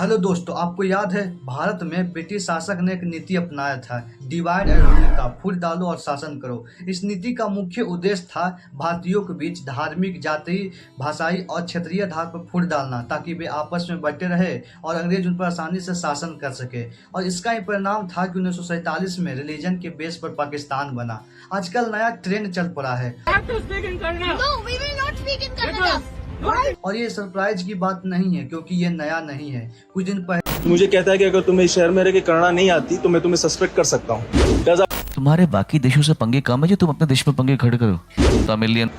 Hello दोस्तों, आपको याद है भारत में ब्रिटिश शासक ने एक नीति अपनाया था, डिवाइड एंड रूल का। फूट डालो और शासन करो। इस नीति का मुख्य उद्देश्य था भारतीयों के बीच धार्मिक, जातीय, भाषाई और क्षेत्रीय आधार पर फूट डालना, ताकि वे आपस में बटे रहे और अंग्रेज उन पर आसानी से शासन कर सके। और इसका ही परिणाम था कि 1947 में रिलीजन के बेस पर पाकिस्तान बना। आजकल नया ट्रेंड चल पड़ा है। No, we will not speak in Kannada. और ये सरप्राइज की बात नहीं है, क्योंकि ये नया नहीं है। कुछ दिन पहले मुझे कहता है कि अगर तुम्हें इस शहर में रह के कन्नड़ा नहीं आती तो मैं तुम्हें सस्पेक्ट कर सकता हूँ। तुम्हारे बाकी देशों से पंगे कम है जो तुम अपने देश में पंगे खड़े करो। तमिलियन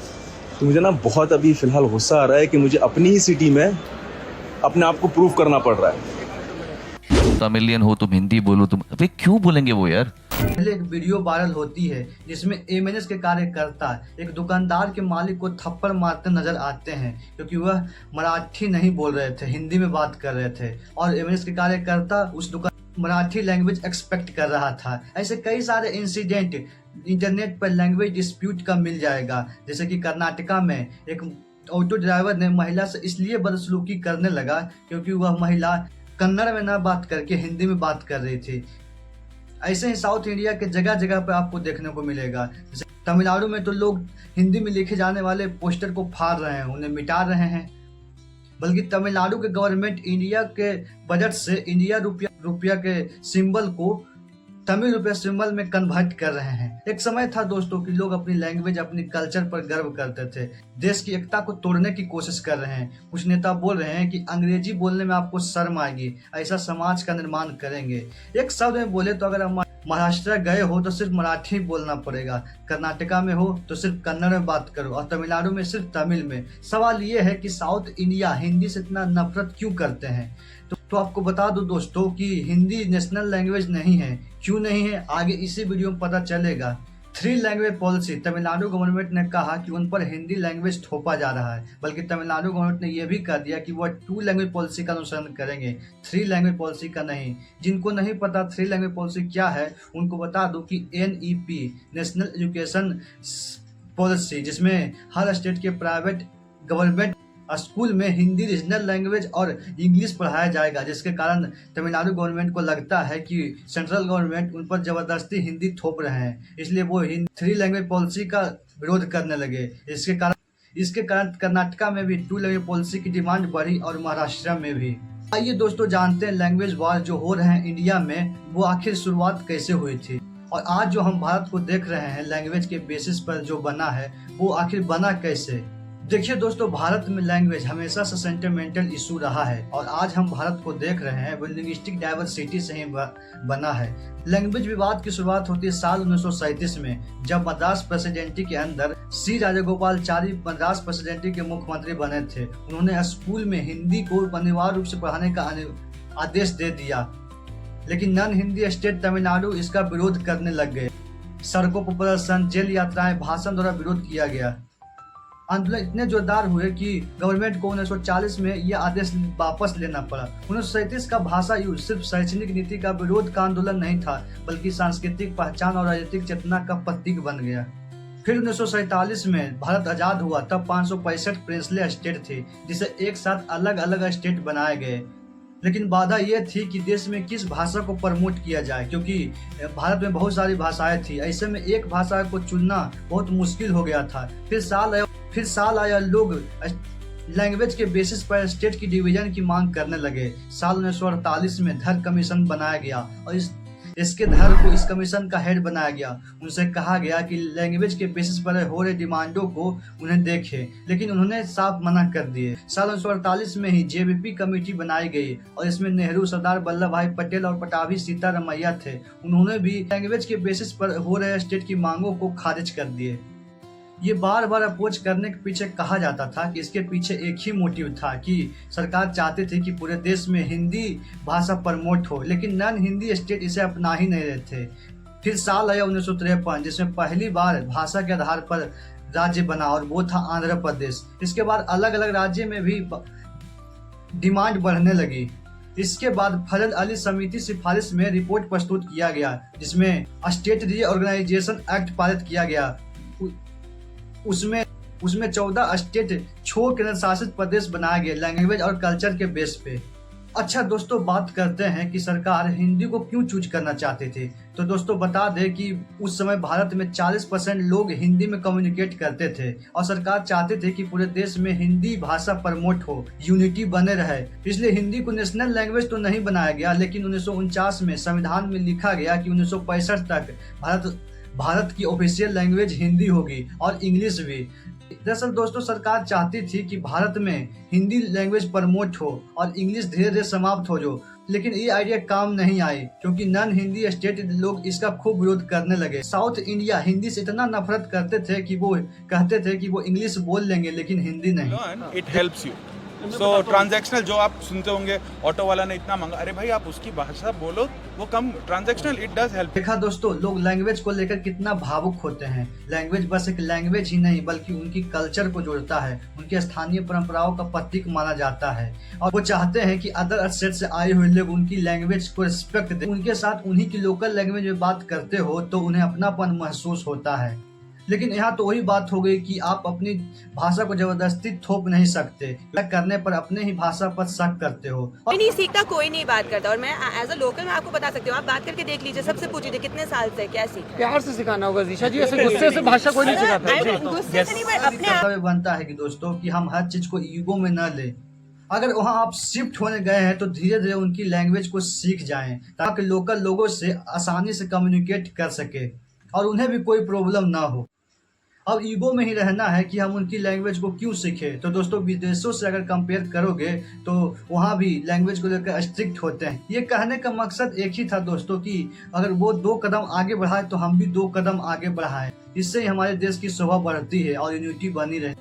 तो मुझे ना बहुत अभी फिलहाल गुस्सा आ रहा है कि मुझे अपनी ही सिटी में अपने आप को प्रूव करना पड़ रहा है। तमिलियन हो तुम, हिंदी बोलो तुम, अबे क्यों बोलेंगे वो यार। एक वीडियो वायरल होती है जिसमें एमएनएस के कार्यकर्ता एक दुकानदार के मालिक को थप्पड़ मारते नजर आते हैं, क्योंकि वह मराठी नहीं बोल रहे थे, हिंदी में बात कर रहे थे। और एमएनएस के कार्यकर्ता उस दुकान मराठी लैंग्वेज एक्सपेक्ट कर रहा था। ऐसे कई सारे इंसिडेंट इंटरनेट पर लैंग्वेज डिस्प्यूट का मिल जाएगा। जैसे कि कर्नाटका में एक ऑटो ड्राइवर ने महिला से इसलिए बदसलूकी करने लगा क्योंकि वह महिला कन्नड़ में ना बात करके हिंदी में बात कर रही थी। ऐसे ही साउथ इंडिया के जगह जगह पर आपको देखने को मिलेगा। जैसे तमिलनाडु में तो लोग हिंदी में लिखे जाने वाले पोस्टर को फाड़ रहे हैं, उन्हें मिटा रहे हैं। बल्कि तमिलनाडु के गवर्नमेंट इंडिया के बजट से इंडिया रुपया के सिंबल को तमिल रुपया सिंबल में कन्वर्ट कर रहे हैं। एक समय था दोस्तों कि लोग अपनी लैंग्वेज, अपनी कल्चर पर गर्व करते थे। देश की एकता को तोड़ने की कोशिश कर रहे हैं। कुछ नेता बोल रहे हैं कि अंग्रेजी बोलने में आपको शर्म आएगी, ऐसा समाज का निर्माण करेंगे। एक शब्द में बोले तो अगर हम महाराष्ट्र गए हो तो सिर्फ मराठी बोलना पड़ेगा, कर्नाटका में हो तो सिर्फ कन्नड़ में बात करो, और तमिलनाडु में सिर्फ तमिल में। सवाल ये है कि साउथ इंडिया हिंदी से इतना नफरत क्यों करते हैं। तो आपको बता दूं दोस्तों कि हिंदी नेशनल लैंग्वेज नहीं है। क्यों नहीं है, आगे इसी वीडियो में पता चलेगा। 3 लैंग्वेज पॉलिसी, तमिलनाडु गवर्नमेंट ने कहा कि उन पर हिंदी लैंग्वेज थोपा जा रहा है। बल्कि तमिलनाडु गवर्नमेंट ने यह भी कह दिया कि वह 2 लैंग्वेज पॉलिसी का अनुसरण करेंगे, 3 लैंग्वेज पॉलिसी का नहीं। जिनको नहीं पता 3 लैंग्वेज पॉलिसी क्या है, उनको बता दूं कि NEP नेशनल एजुकेशन पॉलिसी, जिसमें हर स्टेट के प्राइवेट गवर्नमेंट स्कूल में हिंदी रीजनल लैंग्वेज और इंग्लिश पढ़ाया जाएगा, जिसके कारण तमिलनाडु गवर्नमेंट को लगता है कि सेंट्रल गवर्नमेंट उन पर जबरदस्ती हिंदी थोप रहे हैं, इसलिए वो 3 लैंग्वेज पॉलिसी का विरोध करने लगे। इसके कारण कर्नाटका में भी 2 लैंग्वेज पॉलिसी की डिमांड बढ़ी और महाराष्ट्र में भी। आइए दोस्तों जानते हैं लैंग्वेज वॉर जो हो रहे हैं इंडिया में, वो आखिर शुरुआत कैसे हुई थी। और आज जो हम भारत को देख रहे हैं लैंग्वेज के बेसिस पर जो बना है, वो आखिर बना कैसे। देखिए दोस्तों, भारत में लैंग्वेज हमेशा से सेंटिमेंटल इशू रहा है, और आज हम भारत को देख रहे हैं वो लिंग्विस्टिक डाइवर्सिटी से ही बना है। लैंग्वेज विवाद की शुरुआत होती है साल 1937 में, जब मद्रास प्रेसिडेंसी के अंदर सी राजगोपालाचारी मद्रास प्रेसिडेंसी के मुख्यमंत्री बने थे। उन्होंने स्कूल में हिंदी को अनिवार्य रूप से पढ़ाने का आदेश दे दिया, लेकिन नॉन हिंदी स्टेट तमिलनाडु इसका विरोध करने लग गए। सड़कों पर प्रदर्शन, जेल यात्राएं, भाषण द्वारा विरोध किया गया। आंदोलन इतने जोरदार हुए कि गवर्नमेंट को 1940 में यह आदेश वापस लेना पड़ा। 1937 का भाषा युद्ध सिर्फ शैक्षणिक नीति का विरोध का आंदोलन नहीं था, बल्कि सांस्कृतिक पहचान और राजनीतिक चेतना का प्रतीक बन गया। फिर 1947 में भारत आजाद हुआ, तब 565 प्रिंसली स्टेट थे, जिसे एक साथ अलग अलग स्टेट बनाए गए। लेकिन बाधा यह थी कि देश में किस भाषा को प्रमोट किया जाए, क्योंकि भारत में बहुत सारी भाषाएं थी। ऐसे में एक भाषा को चुनना बहुत मुश्किल हो गया था। फिर साल आया, लोग लैंग्वेज के बेसिस पर स्टेट की डिवीजन की मांग करने लगे। साल 1948 में धर कमीशन बनाया गया और इसके धर को इस कमीशन का हेड बनाया गया। उनसे कहा गया कि लैंग्वेज के बेसिस पर हो रहे डिमांडों को उन्हें देखे, लेकिन उन्होंने साफ मना कर दिए। साल 1948 में ही JVP कमेटी बनाई गई और इसमें नेहरू, सरदार वल्लभ भाई पटेल और पटाभी सीतारमैया थे। उन्होंने भी लैंग्वेज के बेसिस पर हो रहे स्टेट की मांगों को खारिज कर दिए। ये बार बार अपोज करने के पीछे कहा जाता था कि इसके पीछे एक ही मोटिव था कि सरकार चाहती थी कि पूरे देश में हिंदी भाषा प्रमोट हो, लेकिन नॉन हिंदी स्टेट इसे अपना ही नहीं रहे थे। फिर साल आया 1953, जिसमें पहली बार भाषा के आधार पर राज्य बना, और वो था आंध्र प्रदेश। इसके बाद अलग अलग राज्य में भी डिमांड बढ़ने लगी। इसके बाद फजल अली समिति सिफारिश में रिपोर्ट प्रस्तुत किया गया, जिसमें स्टेट रीऑर्गेनाइजेशन एक्ट पारित किया गया। उसमें 14 स्टेट छो केंद्र शासित प्रदेश बनाए गए लैंग्वेज और कल्चर के बेस पे। अच्छा दोस्तों, बात करते हैं कि सरकार हिंदी को क्यों चूज करना चाहती थी। तो दोस्तों बता दें कि उस समय भारत में 40% लोग हिंदी में कम्युनिकेट करते थे और सरकार चाहती थी कि पूरे देश में हिंदी भाषा प्रमोट हो, यूनिटी बने रहे। इसलिए हिंदी को नेशनल लैंग्वेज तो नहीं बनाया गया, लेकिन 1949 में संविधान में लिखा गया कि 1965 तक भारत की ऑफिशियल लैंग्वेज हिंदी होगी और इंग्लिश भी। दरअसल दोस्तों सरकार चाहती थी कि भारत में हिंदी लैंग्वेज प्रमोट हो और इंग्लिश धीरे धीरे समाप्त हो जाओ, लेकिन ये आइडिया काम नहीं आई क्योंकि नॉन हिंदी स्टेट लोग इसका खूब विरोध करने लगे। साउथ इंडिया हिंदी से इतना नफरत करते थे कि वो कहते थे कि वो इंग्लिश बोल लेंगे लेकिन हिंदी नहीं। It helps you. So transactional जो आप सुनते होंगे, ऑटो वाला ने इतना मांगा, अरे भाई आप उसकी भाषा बोलो, वो कम ट्रांजैक्शनल, इट डज हेल्प। देखा दोस्तों, लोग लैंग्वेज को लेकर कितना भावुक होते हैं। लैंग्वेज बस एक लैंग्वेज ही नहीं बल्कि उनकी कल्चर को जोड़ता है, उनकी स्थानीय परंपराओं का प्रतीक माना जाता है और वो चाहते हैं कि अदर स्टेट से आए हुए लोग उनकी लैंग्वेज को रिस्पेक्ट दें। उनके साथ उन्हीं की लोकल लैंग्वेज में बात करते हो तो उन्हें अपनापन महसूस होता है। लेकिन यहाँ तो वही बात हो गई कि आप अपनी भाषा को जबरदस्ती थोप नहीं सकते, करने पर अपने ही भाषा पर शक करते हो। कोई नहीं सीखता, कोई नहीं बात करता। और मैं एज अ लोकल मैं आपको बता सकती हूँ, आप बात करके देख लीजिए, सबसे पूछिए कितने साल से क्या सीख। प्यार से सिखाना होगा जीशा जी, ऐसे गुस्से से भाषा कोई नहीं सिखाता। गुस्से से नहीं, पर अपने आप कर्तव्य बनता है कि दोस्तों कि हम हर चीज को ईगो में न ले। अगर वहाँ आप शिफ्ट होने गए हैं तो धीरे धीरे उनकी लैंग्वेज को सीख जाएं ताकि लोकल लोगों से आसानी से कम्युनिकेट कर सके और उन्हें भी कोई प्रॉब्लम ना हो। अब ईगो में ही रहना है कि हम उनकी लैंग्वेज को क्यों सीखें। तो दोस्तों विदेशों से अगर कंपेयर करोगे तो वहाँ भी लैंग्वेज को लेकर स्ट्रिक्ट होते हैं। ये कहने का मकसद एक ही था दोस्तों कि अगर वो 2 कदम आगे बढ़ाए तो हम भी 2 कदम आगे बढ़ाएं। इससे ही हमारे देश की शोभा बढ़ती है और यूनिटी बनी रहे।